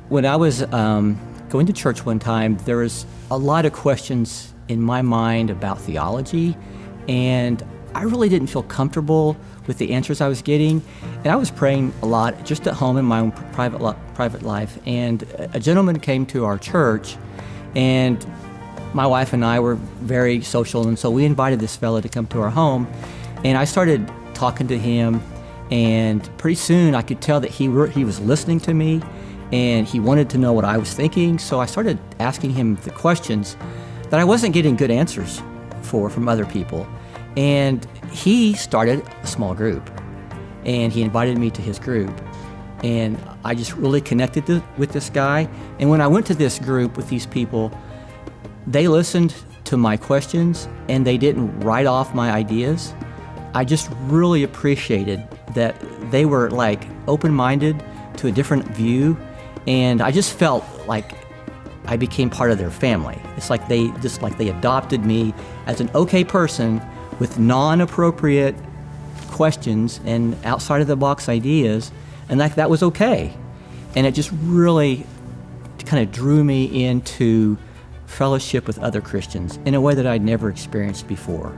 When I was going to church one time, there was a lot of questions in my mind about theology, and I really didn't feel comfortable with the answers I was getting. And I was praying a lot just at home in my own private life. And a gentleman came to our church, and my wife and I were very social, and so we invited this fellow to come to our home. And I started talking to him, and pretty soon I could tell that he was listening to me, and he wanted to know what I was thinking. So I started asking him the questions that I wasn't getting good answers for from other people. And he started a small group, and he invited me to his group. And I just really connected with this guy. And when I went to this group with these people, they listened to my questions and they didn't write off my ideas. I just really appreciated that they were like open-minded to a different view, and I just felt like I became part of their family. It's like they adopted me as an okay person with non-appropriate questions and outside of the box ideas, and that was okay. And it just really kind of drew me into fellowship with other Christians in a way that I'd never experienced before.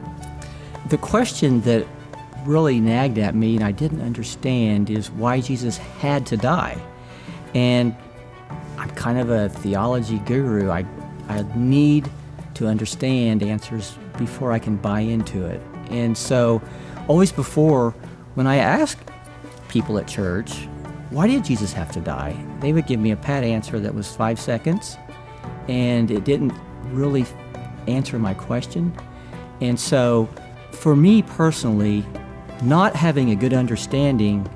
The question that really nagged at me and I didn't understand is why Jesus had to die. And I'm kind of a theology guru. I need to understand answers before I can buy into it. And so always before, when I ask people at church, why did Jesus have to die? They would give me a pat answer that was 5 seconds, and it didn't really answer my question. And so for me personally, not having a good understanding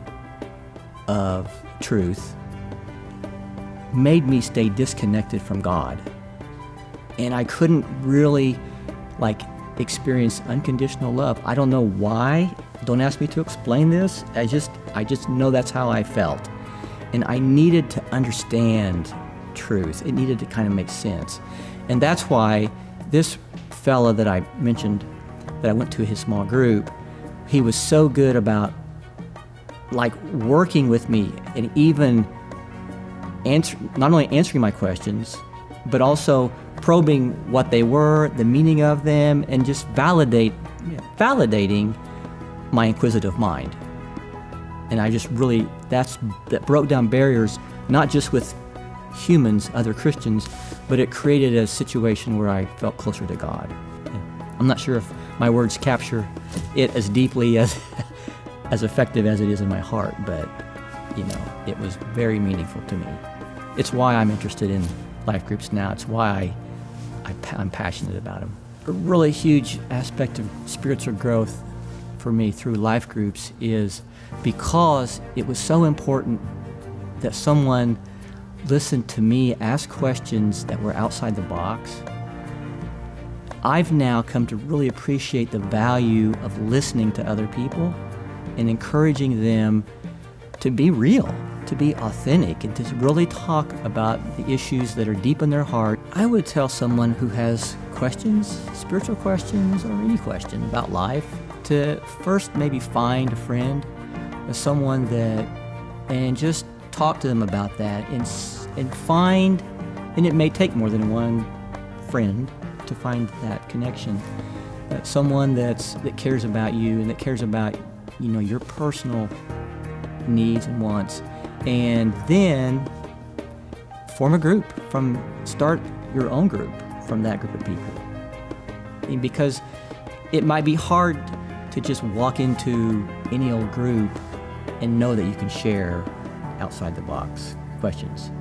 of truth made me stay disconnected from God. And I couldn't really experience unconditional love. I don't know why. Don't ask me to explain this. I just know that's how I felt. And I needed to understand truth. It needed to kind of make sense. And that's why this fella that I mentioned, that I went to his small group, he was so good about working with me and even not only answering my questions, but also probing what they were, the meaning of them, and just validating my inquisitive mind. And I just really, that broke down barriers, not just with humans, other Christians, but it created a situation where I felt closer to God. I'm not sure if my words capture it as deeply as effective as it is in my heart, but it was very meaningful to me. It's why I'm interested in life groups now. It's why I'm passionate about them. A really huge aspect of spiritual growth for me through life groups is because it was so important that someone listened to me ask questions that were outside the box. I've now come to really appreciate the value of listening to other people and encouraging them to be real, to be authentic, and to really talk about the issues that are deep in their heart. I would tell someone who has questions, spiritual questions, or any question about life, to first maybe find a friend, someone and just talk to them about that, and it may take more than one friend to find that connection, someone that cares about you and that cares about your personal needs and wants, and then form a group start your own group from that group of people. And because it might be hard to just walk into any old group and know that you can share outside the box questions.